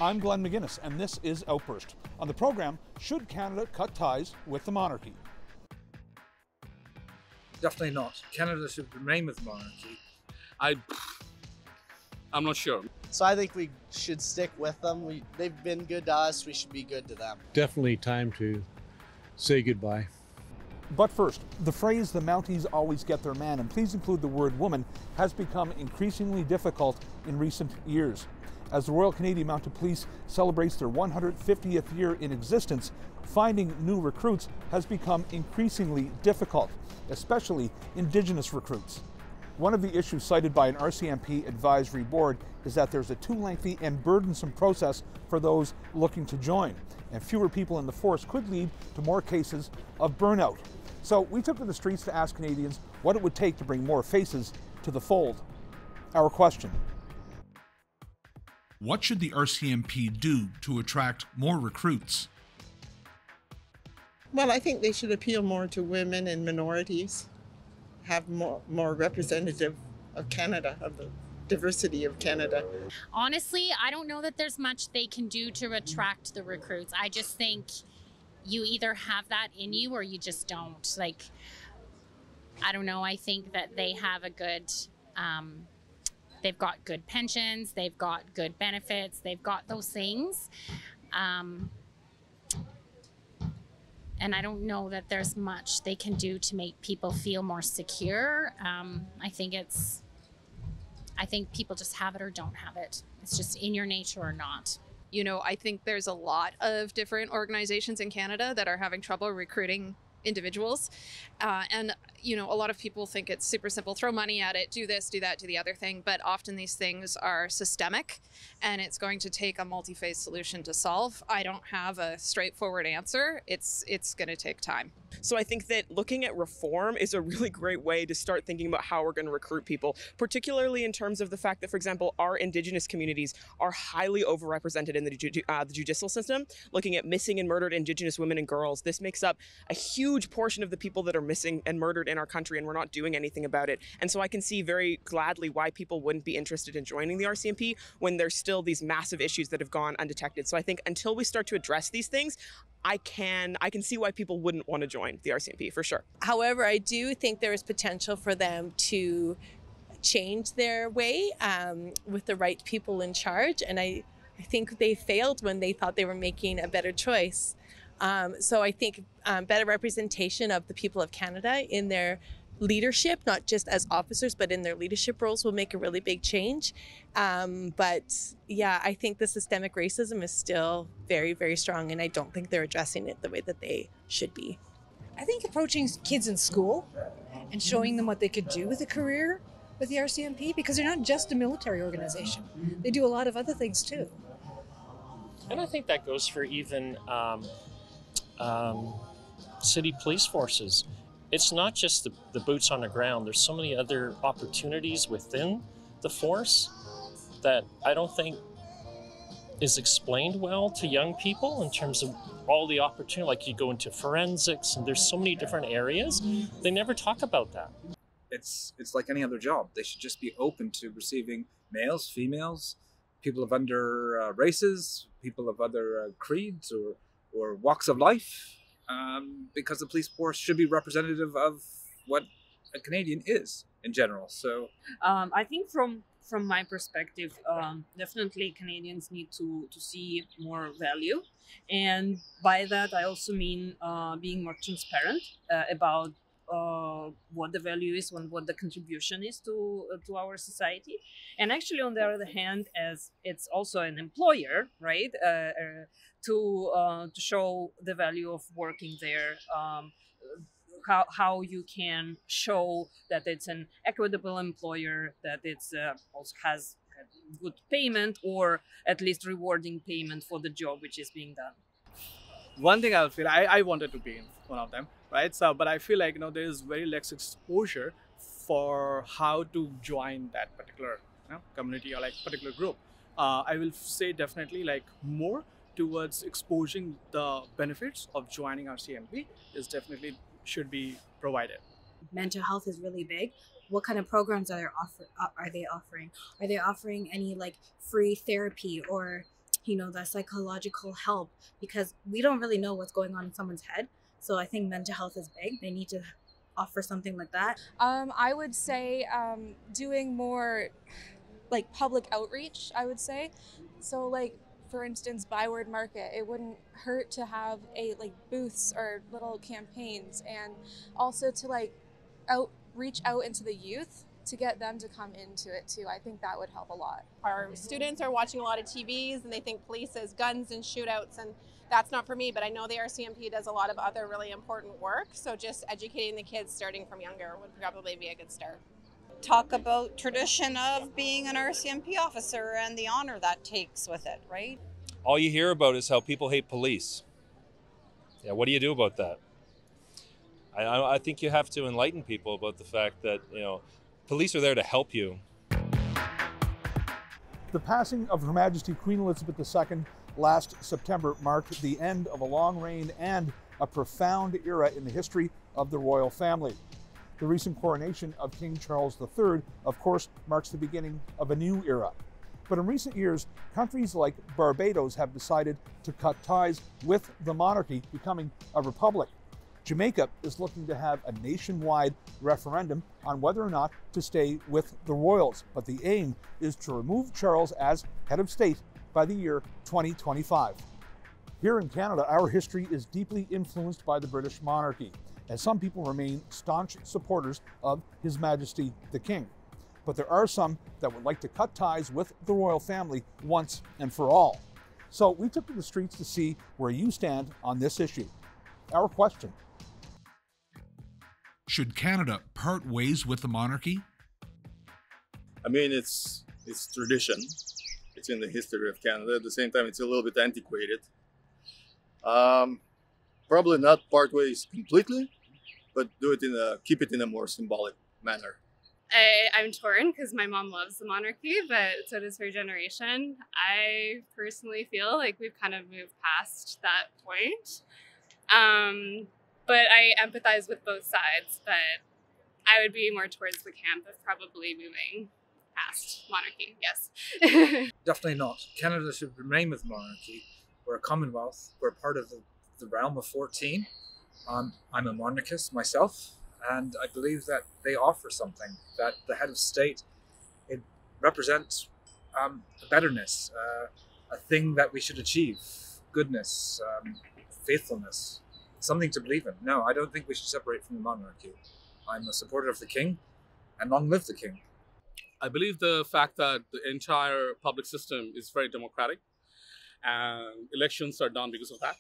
I'm Glenn McGuinness, and this is Outburst. On the program, should Canada cut ties with the monarchy? Definitely not. Canada should remain with monarchy. I'm not sure. So I think we should stick with them. They've been good to us, we should be good to them. Definitely time to say goodbye. But first, the phrase "the Mounties always get their man," and please include the word woman, has become increasingly difficult in recent years. As the Royal Canadian Mounted Police celebrates their 150th year in existence, finding new recruits has become increasingly difficult, especially Indigenous recruits. One of the issues cited by an RCMP advisory board is that there's a too lengthy and burdensome process for those looking to join, and fewer people in the force could lead to more cases of burnout. So we took to the streets to ask Canadians what it would take to bring more faces to the fold. Our question: what should the RCMP do to attract more recruits? Well, I think they should appeal more to women and minorities, have more representative of Canada, of the diversity of Canada. Honestly, I don't know that there's much they can do to attract the recruits. I just think you either have that in you or you just don't. Like, I don't know, I think that they have a good, they've got good pensions, they've got good benefits, they've got those things. And I don't know that there's much they can do to make people feel more secure. I think people just have it or don't have it. It's just in your nature or not. You know, I think there's a lot of different organizations in Canada that are having trouble recruiting individuals. And, you know, a lot of people think it's super simple, throw money at it, do this, do that, do the other thing. But often these things are systemic and it's going to take a multi-phase solution to solve. I don't have a straightforward answer. It's going to take time. So I think that looking at reform is a really great way to start thinking about how we're going to recruit people, particularly in terms of the fact that, for example, our Indigenous communities are highly overrepresented in the judicial system. Looking at missing and murdered Indigenous women and girls, this makes up a huge portion of the people that are missing and murdered in our country, and we're not doing anything about it. And so I can see very gladly why people wouldn't be interested in joining the RCMP when there's still these massive issues that have gone undetected. So I think until we start to address these things, I can see why people wouldn't want to join the RCMP for sure. However, I do think there is potential for them to change their way with the right people in charge. And I think they failed when they thought they were making a better choice. So I think better representation of the people of Canada in their leadership, not just as officers, but in their leadership roles, will make a really big change. But yeah, I think the systemic racism is still very, very strong, and I don't think they're addressing it the way that they should be. I think approaching kids in school and showing them what they could do with a career with the RCMP, because they're not just a military organization. They do a lot of other things too. And I think that goes for even city police forces. It's not just the boots on the ground. There's so many other opportunities within the force that I don't think is explained well to young people in terms of all the opportunity. Like, you go into forensics and there's so many different areas. They never talk about that. It's like any other job. They should just be open to receiving males, females, people of other races, people of other creeds or walks of life. Because the police force should be representative of what a Canadian is in general. So I think from my perspective, definitely Canadians need to see more value, and by that I also mean being more transparent about what the value is and what the contribution is to our society. And actually, on the other hand, as it's also an employer, right, to show the value of working there, how you can show that it's an equitable employer, that it's also has good payment, or at least rewarding payment for the job which is being done. One thing I feel, I wanted to be one of them, right? So, but I feel like, there is very less exposure for how to join that particular community or like particular group. I will say definitely like more towards exposing the benefits of joining RCMP is definitely should be provided. Mental health is really big. What kind of programs are they offering? Are they offering any like free therapy or that psychological help, because we don't really know what's going on in someone's head. So I think mental health is big. They need to offer something like that. I would say doing more like public outreach, I would say. So like, for instance, Byward Market, it wouldn't hurt to have like booths or little campaigns, and also to like reach out into the youth to get them to come into it too. I think that would help a lot. Our students are watching a lot of TVs and they think police is guns and shootouts, and that's not for me, but I know the RCMP does a lot of other really important work, so just educating the kids starting from younger would probably be a good start. Talk about tradition of being an RCMP officer and the honor that takes with it, right? All you hear about is how people hate police. Yeah, what do you do about that? I think you have to enlighten people about the fact that, police are there to help you. The passing of Her Majesty Queen Elizabeth II last September marked the end of a long reign and a profound era in the history of the royal family. The recent coronation of King Charles III, of course, marks the beginning of a new era. But in recent years, countries like Barbados have decided to cut ties with the monarchy, becoming a republic. Jamaica is looking to have a nationwide referendum on whether or not to stay with the royals, but the aim is to remove Charles as head of state by the year 2025. Here in Canada, our history is deeply influenced by the British monarchy, as some people remain staunch supporters of His Majesty the King. But there are some that would like to cut ties with the royal family once and for all. So we took to the streets to see where you stand on this issue. Our question: should Canada part ways with the monarchy? I mean, it's tradition. It's in the history of Canada. At the same time, it's a little bit antiquated. Probably not part ways completely, but keep it in a more symbolic manner. I'm torn because my mom loves the monarchy, but so does her generation. I personally feel like we've kind of moved past that point. But I empathize with both sides, but I would be more towards the camp of probably moving past monarchy, yes. Definitely not. Canada should remain with monarchy. We're a commonwealth. We're part of the realm of 14. I'm a monarchist myself, and I believe that they offer something, that the head of state, it represents a betterness, a thing that we should achieve, goodness, faithfulness, something to believe in. No, I don't think we should separate from the monarchy. I'm a supporter of the king, and long live the king. I believe the fact that the entire public system is very democratic and elections are done because of that.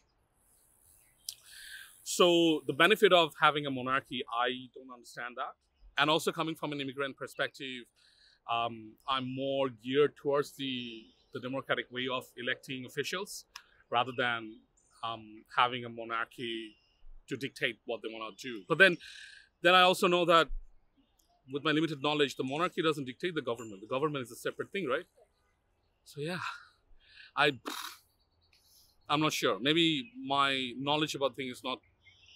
So the benefit of having a monarchy, I don't understand that. And also coming from an immigrant perspective, I'm more geared towards the democratic way of electing officials rather than having a monarchy to dictate what they want to do. But then I also know that with my limited knowledge, the monarchy doesn't dictate the government. The government is a separate thing, right? So yeah, I'm not sure. Maybe my knowledge about things is not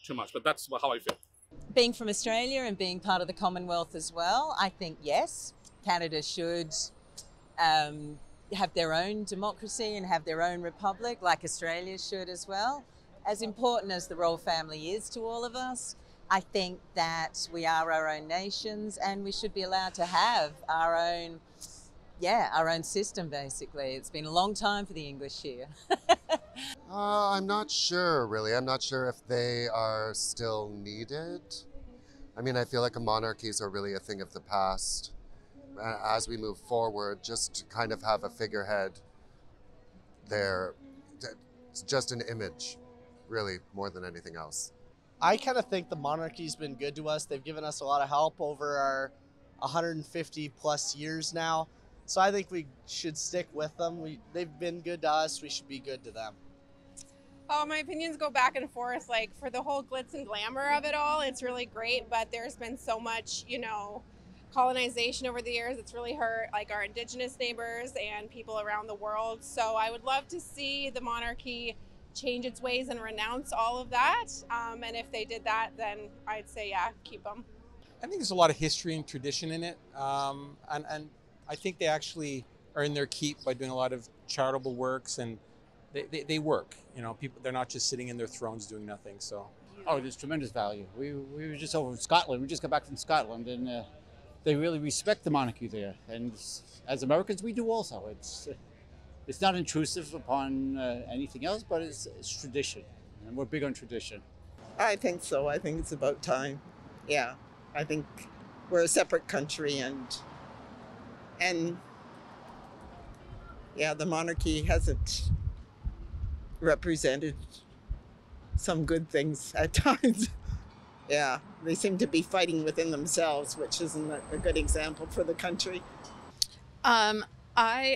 too much, but that's how I feel. Being from Australia and being part of the Commonwealth as well, I think yes, Canada should have their own democracy and have their own republic, like Australia should as well. As important as the royal family is to all of us, I think that we are our own nations and we should be allowed to have our own system, basically. It's been a long time for the English here. I'm not sure, really. I'm not sure if they are still needed. I mean, I feel like monarchies are really a thing of the past. As we move forward, just to kind of have a figurehead there, it's just an image, really, more than anything else. I kind of think the monarchy's been good to us. They've given us a lot of help over our 150 plus years now. So I think we should stick with them. They've been good to us. We should be good to them. Oh, my opinions go back and forth. Like, for the whole glitz and glamour of it all, it's really great, but there's been so much, colonization over the years. It's really hurt like our Indigenous neighbors and people around the world. So I would love to see the monarchy change its ways and renounce all of that. And if they did that, then I'd say, yeah, keep them. I think there's a lot of history and tradition in it. And I think they actually earn their keep by doing a lot of charitable works, and they work. You know, people, they're not just sitting in their thrones doing nothing. So. Oh, there's tremendous value. We were just over in Scotland. We just got back from Scotland, and they really respect the monarchy there. And as Americans, we do also. It's not intrusive upon anything else, but it's tradition, and we're big on tradition. I think so. I think it's about time. Yeah, I think we're a separate country, and yeah, the monarchy hasn't represented some good things at times. Yeah, they seem to be fighting within themselves, which isn't a good example for the country. I'm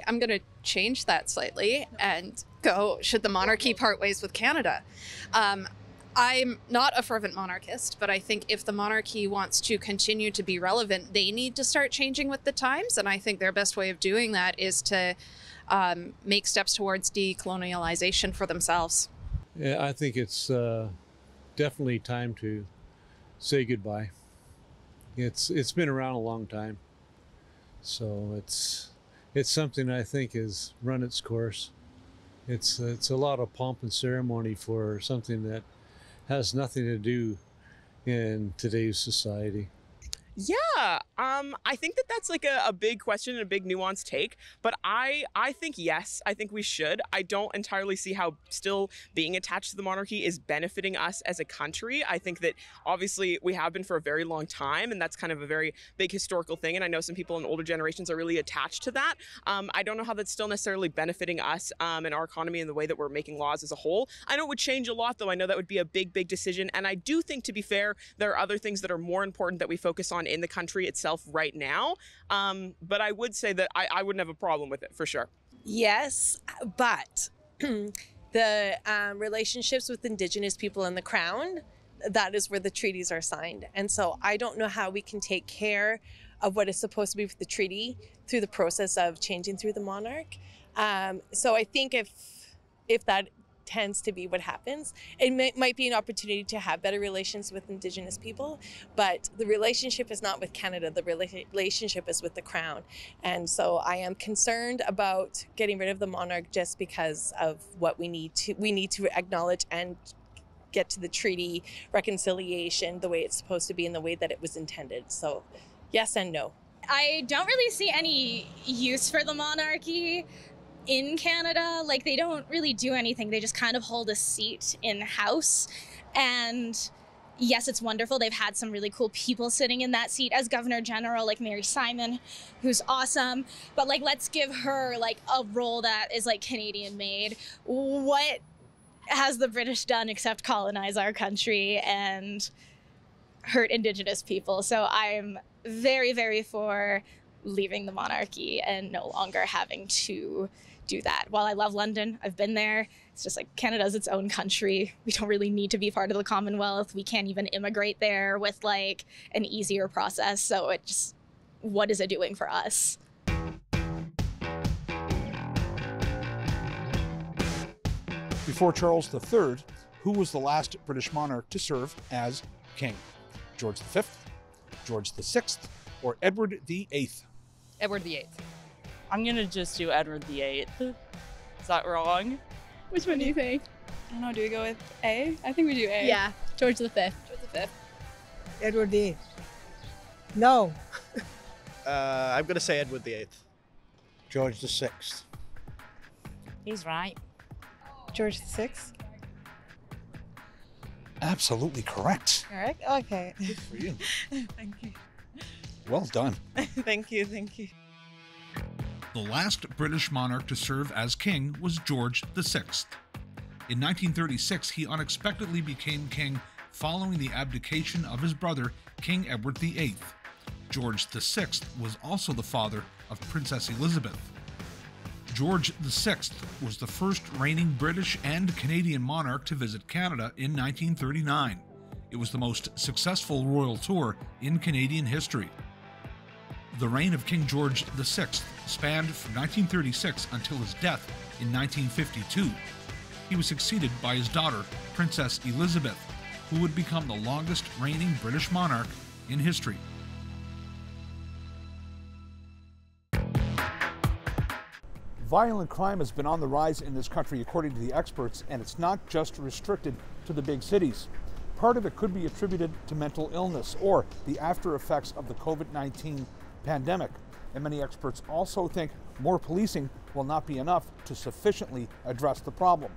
going to change that slightly and go, should the monarchy part ways with Canada? I'm not a fervent monarchist, but I think if the monarchy wants to continue to be relevant, they need to start changing with the times. And I think their best way of doing that is to make steps towards decolonialization for themselves. Yeah, I think it's definitely time to say goodbye. It's been around a long time, so it's something I think has run its course. It's a lot of pomp and ceremony for something that has nothing to do in today's society. Yeah, I think that's like a big question and a big nuanced take, but I think yes, I think we should. I don't entirely see how still being attached to the monarchy is benefiting us as a country. I think that obviously we have been for a very long time, and that's kind of a very big historical thing, and I know some people in older generations are really attached to that. I don't know how that's still necessarily benefiting us and our economy and the way that we're making laws as a whole. I know it would change a lot, though. I know that would be a big decision, and I do think, to be fair, there are other things that are more important that we focus on in the country itself right now. But I would say that I wouldn't have a problem with it, for sure. Yes, but the relationships with Indigenous people and the Crown, that is where the treaties are signed. And so I don't know how we can take care of what is supposed to be with the treaty through the process of changing through the monarch. So I think if that tends to be what happens, it might be an opportunity to have better relations with Indigenous people, but the relationship is not with Canada. The relationship is with the Crown. And so I am concerned about getting rid of the monarch just because of what we need to acknowledge and get to the treaty reconciliation the way it's supposed to be and the way that it was intended. So yes and no. I don't really see any use for the monarchy in Canada. Like, they don't really do anything. They just kind of hold a seat in the House. And yes, it's wonderful. They've had some really cool people sitting in that seat as Governor General, like Mary Simon, who's awesome. But like, let's give her like a role that is like Canadian made. What has the British done except colonize our country and hurt Indigenous people? So I'm very for leaving the monarchy and no longer having to do that. While I love London, I've been there, it's just like Canada's its own country. We don't really need to be part of the Commonwealth. We can't even immigrate there with like an easier process. So it just, what is it doing for us? Before Charles III, who was the last British monarch to serve as king? George V, George VI, or Edward VIII? Edward VIII. I'm gonna just do Edward VIII. Is that wrong? Which one do you think? I don't know, do we go with A? I think we do A. Yeah, George V. George V. Edward VIII. No. I'm gonna say Edward VIII. George VI. He's right. George VI? Absolutely correct. Correct? Okay. Good for you. Thank you. Well done. Thank you, thank you. The last British monarch to serve as king was George VI. In 1936, he unexpectedly became king following the abdication of his brother, King Edward VIII. George VI was also the father of Princess Elizabeth. George VI was the first reigning British and Canadian monarch to visit Canada in 1939. It was the most successful royal tour in Canadian history. The reign of King George VI spanned from 1936 until his death in 1952. He was succeeded by his daughter, Princess Elizabeth, who would become the longest reigning British monarch in history. Violent crime has been on the rise in this country, according to the experts, and it's not just restricted to the big cities. Part of it could be attributed to mental illness or the after effects of the COVID-19 pandemic. And many experts also think more policing will not be enough to sufficiently address the problem.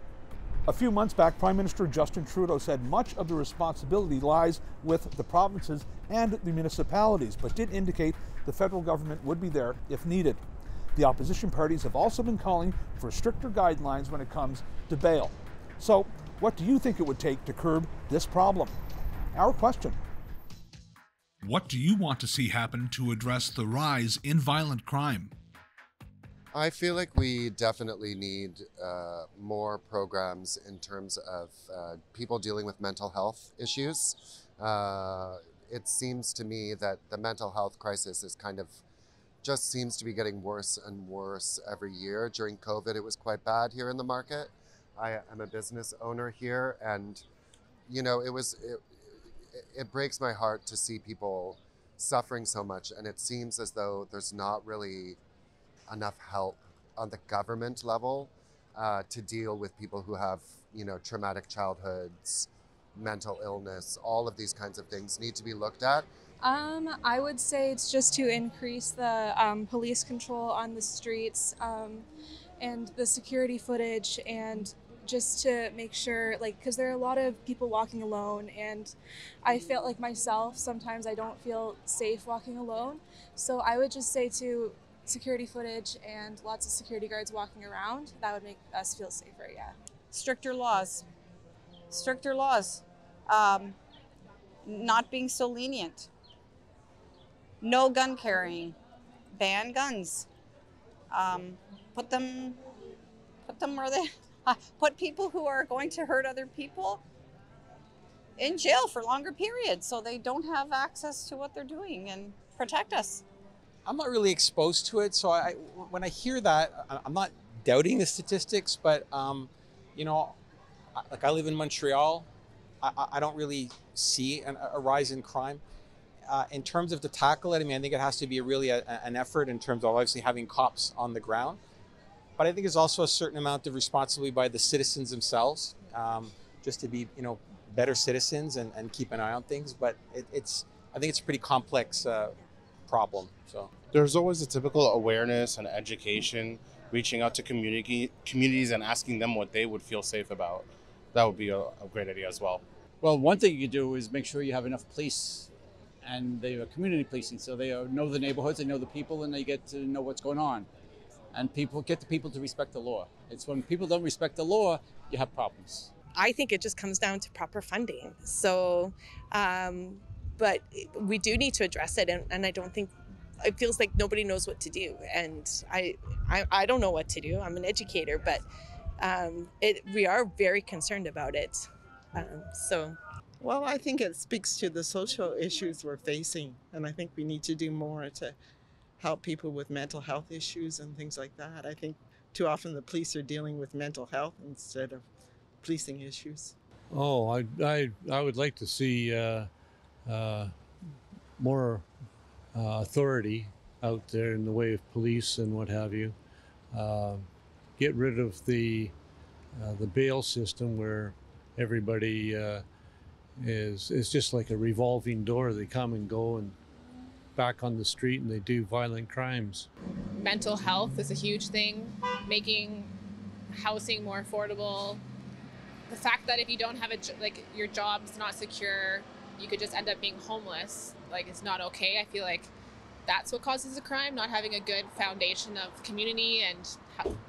A few months back, Prime Minister Justin Trudeau said much of the responsibility lies with the provinces and the municipalities, but did indicate the federal government would be there if needed. The opposition parties have also been calling for stricter guidelines when it comes to bail. So, what do you think it would take to curb this problem? Our question. What do you want to see happen to address the rise in violent crime? I feel like we definitely need more programs in terms of people dealing with mental health issues. It seems to me that the mental health crisis is just seems to be getting worse and worse every year. During COVID, it was quite bad here in the market. I am a business owner here, and it breaks my heart to see people suffering so much, and it seems as though there's not really enough help on the government level to deal with people who have, traumatic childhoods, mental illness. All of these kinds of things need to be looked at. I would say it's just to increase the police control on the streets and the security footage, and just to make sure, because there are a lot of people walking alone, and I felt like myself, sometimes I don't feel safe walking alone. So I would just say to security footage and lots of security guards walking around, that would make us feel safer, yeah. Stricter laws. Stricter laws. Not being so lenient. No gun carrying. Ban guns. Put them where they... Put people who are going to hurt other people in jail for longer periods so they don't have access to what they're doing, and protect us. I'm not really exposed to it, so when I hear that, I'm not doubting the statistics, but I live in Montreal. I don't really see a rise in crime. In terms of to tackle it, I think it has to be really an effort in terms of obviously having cops on the ground. But I think there's also a certain amount of responsibility by the citizens themselves, just to be, better citizens and keep an eye on things. But I think it's a pretty complex problem. So there's always a typical awareness and education, reaching out to communities and asking them what they would feel safe about. That would be a great idea as well. Well, one thing you can do is make sure you have enough police, and they are community policing, so they know the neighborhoods, they know the people, and they get to know what's going on. And get the people to respect the law. It's when people don't respect the law, you have problems. I think it just comes down to proper funding. So, but we do need to address it, and I don't think, it feels like nobody knows what to do. And I don't know what to do. I'm an educator, but we are very concerned about it. Well, I think it speaks to the social issues we're facing, and I think we need to do more to help people with mental health issues and things like that. I think too often the police are dealing with mental health instead of policing issues. Oh, I would like to see more authority out there in the way of police and what have you. Get rid of the bail system where everybody is just like a revolving door. They come and go and back on the street, and they do violent crimes. Mental health is a huge thing, making housing more affordable. The fact that if you don't have your job's not secure, you could just end up being homeless, it's not okay. I feel like that's what causes the crime, not having a good foundation of community and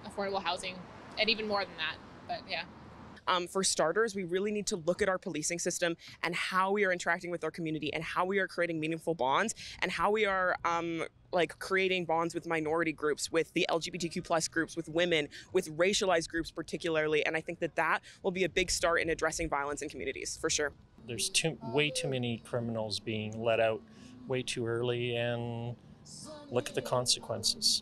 affordable housing, and even more than that, but yeah. For starters, we really need to look at our policing system and how we are interacting with our community, and how we are creating meaningful bonds, and how we are creating bonds with minority groups, with the LGBTQ+ groups, with women, with racialized groups particularly. And I think that will be a big start in addressing violence in communities, for sure. There's way too many criminals being let out way too early, and look at the consequences.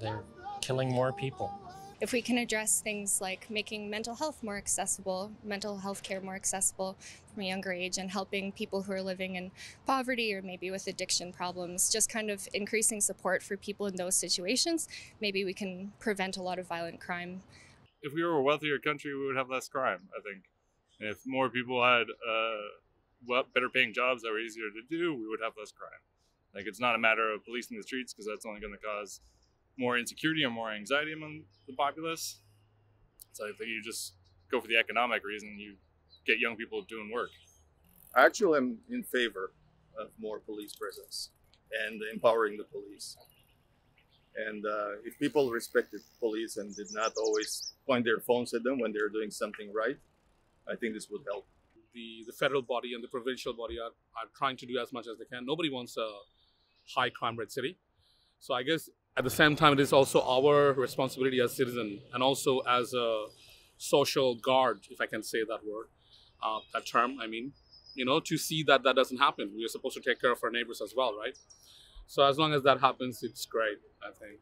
They're killing more people. if we can address things like making mental health more accessible, mental health care more accessible from a younger age, and helping people who are living in poverty or maybe with addiction problems, just kind of increasing support for people in those situations, maybe we can prevent a lot of violent crime. If we were a wealthier country, we would have less crime, I think. If more people had better paying jobs that were easier to do, we would have less crime. Like, it's not a matter of policing the streets, because that's only going to cause more insecurity and more anxiety among the populace. So I think you just go for the economic reason, you get young people doing work. I actually am in favor of more police presence and empowering the police. And if people respected police and did not always point their phones at them when they're doing something right, I think this would help. The federal body and the provincial body are trying to do as much as they can. Nobody wants a high crime rate city. So I guess at the same time, it is also our responsibility as citizens and also as a social guard, if I can say that word, that term, I mean, to see that that doesn't happen. We are supposed to take care of our neighbors as well, right? So as long as that happens, it's great, I think.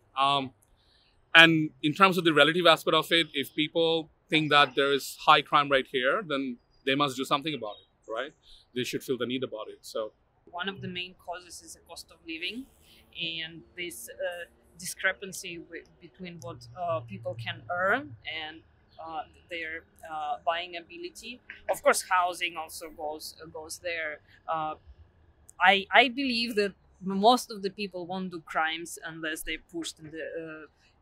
And in terms of the relative aspect of it, if people think that there is high crime rate here, then they must do something about it, right? They should feel the need about it. So one of the main causes is the cost of living, and this discrepancy between what people can earn and their buying ability. Of course, housing also goes there. I believe that most of the people won't do crimes unless they're pushed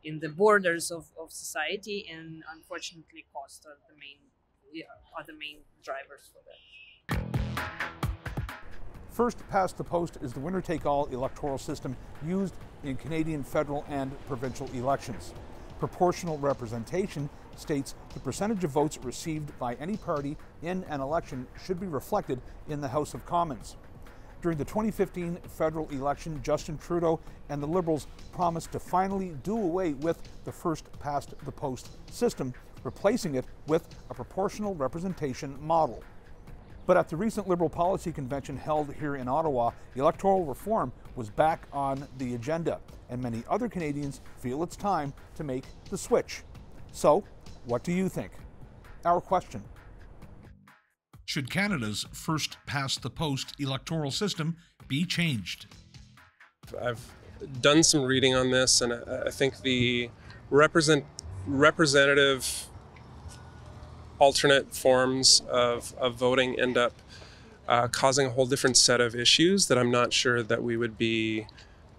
in the borders of society, and unfortunately, costs are the main drivers for that. First past the post is the winner-take-all electoral system used in Canadian federal and provincial elections. Proportional representation states the percentage of votes received by any party in an election should be reflected in the House of Commons. During the 2015 federal election, Justin Trudeau and the Liberals promised to finally do away with the first past the post system, replacing it with a proportional representation model. But at the recent Liberal Policy Convention held here in Ottawa, electoral reform was back on the agenda, and many other Canadians feel it's time to make the switch. So, what do you think? Our question. Should Canada's first past the post electoral system be changed? I've done some reading on this, and I think the representative alternate forms of voting end up causing a whole different set of issues that I'm not sure that we would be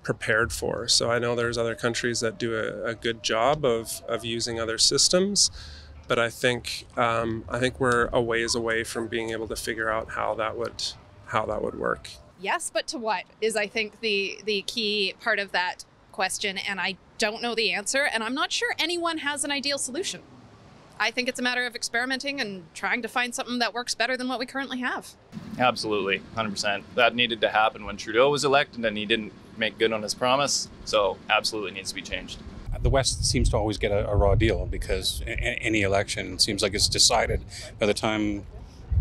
prepared for. So I know there's other countries that do a good job of using other systems, but I think we're a ways away from being able to figure out how that would work. Yes, but to what is, I think, the key part of that question, and I don't know the answer, and I'm not sure anyone has an ideal solution. I think it's a matter of experimenting and trying to find something that works better than what we currently have. Absolutely, 100%. That needed to happen when Trudeau was elected, and he didn't make good on his promise, so absolutely needs to be changed. The West seems to always get a raw deal because any election seems like it's decided by the time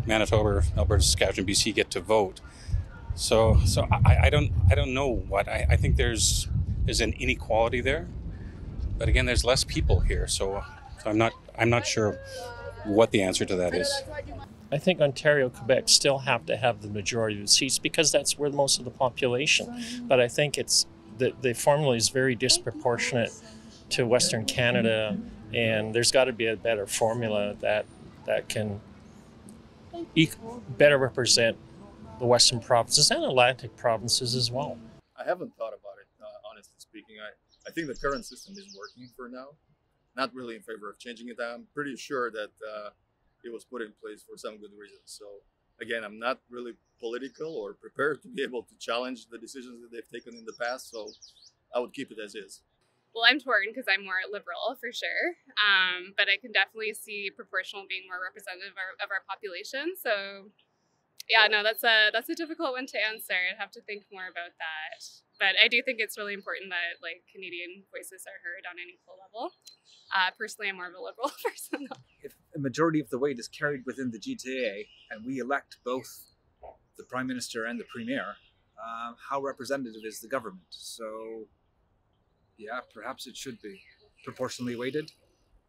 Manitoba, Alberta, Saskatchewan, BC get to vote. So I don't know what I think there's an inequality there, but again, there's less people here, so I'm not sure what the answer to that is. I think Ontario, Quebec still have to have the majority of the seats because that's where most of the population. But I think the formula is very disproportionate to Western Canada, and there's got to be a better formula that can better represent the Western provinces and Atlantic provinces as well. I haven't thought about it, honestly speaking. I think the current system is working for now. Not really in favor of changing it. I'm pretty sure that it was put in place for some good reasons. So again, I'm not really political or prepared to be able to challenge the decisions that they've taken in the past. So I would keep it as is. Well, I'm torn because I'm more liberal for sure, but I can definitely see proportional being more representative of our population. So yeah, no, that's a difficult one to answer. I'd have to think more about that. But I do think it's really important that Canadian voices are heard on an equal level. Personally, I'm more of a liberal person. If a majority of the weight is carried within the GTA and we elect both the Prime Minister and the Premier, how representative is the government? So yeah, perhaps it should be proportionally weighted.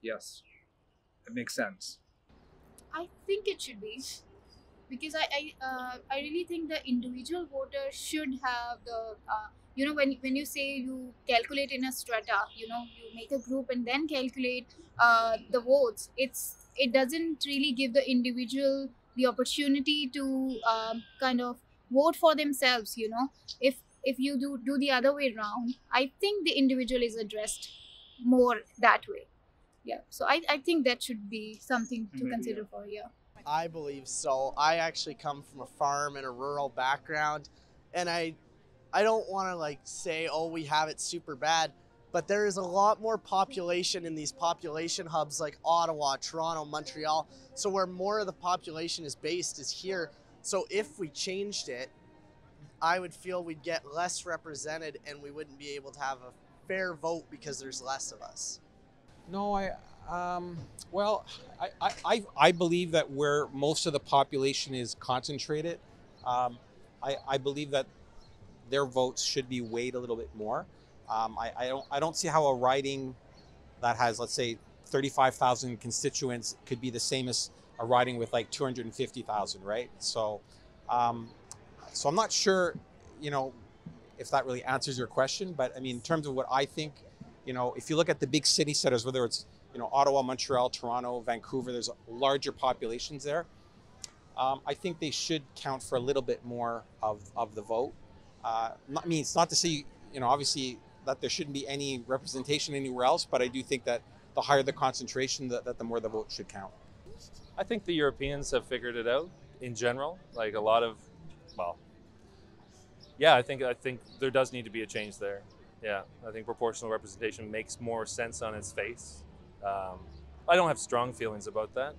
yes, it makes sense. I think it should be, because I really think the individual voter should have the when you say you calculate in a strata, you make a group and then calculate the votes. It doesn't really give the individual the opportunity to kind of vote for themselves. If you do the other way around, I think the individual is addressed more that way. Yeah, so I think that should be something to consider for. Yeah. I believe so. I actually come from a farm and a rural background, and I don't want to like say, oh, we have it super bad, but there is a lot more population in these population hubs like Ottawa, Toronto, Montreal. So where more of the population is based is here. So if we changed it, I would feel we'd get less represented and we wouldn't be able to have a fair vote because there's less of us. No, I believe that where most of the population is concentrated, I believe that their votes should be weighed a little bit more. I don't see how a riding that has, let's say, 35,000 constituents could be the same as a riding with like 250,000, right? So I'm not sure, if that really answers your question. But I mean, in terms of what I think, if you look at the big city centers, whether it's Ottawa, Montreal, Toronto, Vancouver, there's larger populations there. I think they should count for a little bit more of the vote. It's not to say, obviously that there shouldn't be any representation anywhere else, but I do think that the higher the concentration, that the more the vote should count. I think the Europeans have figured it out in general. Like a lot of, I think there does need to be a change there. Yeah, I think proportional representation makes more sense on its face. I don't have strong feelings about that.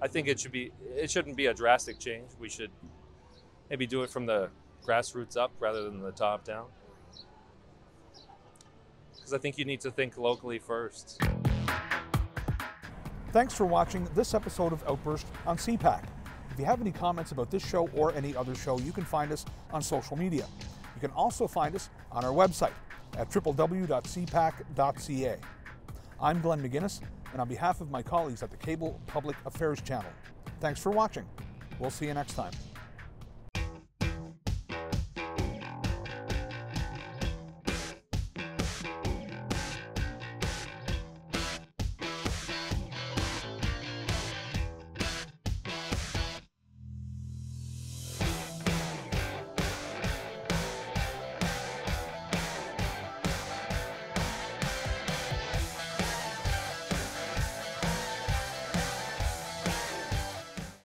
I think it shouldn't be a drastic change. We should maybe do it from the grassroots up rather than the top down. Because I think you need to think locally first. Thanks for watching this episode of Outburst on CPAC. If you have any comments about this show or any other show, you can find us on social media. You can also find us on our website at www.cpac.ca. I'm Glenn McGuinness, and on behalf of my colleagues at the Cable Public Affairs Channel, thanks for watching. We'll see you next time.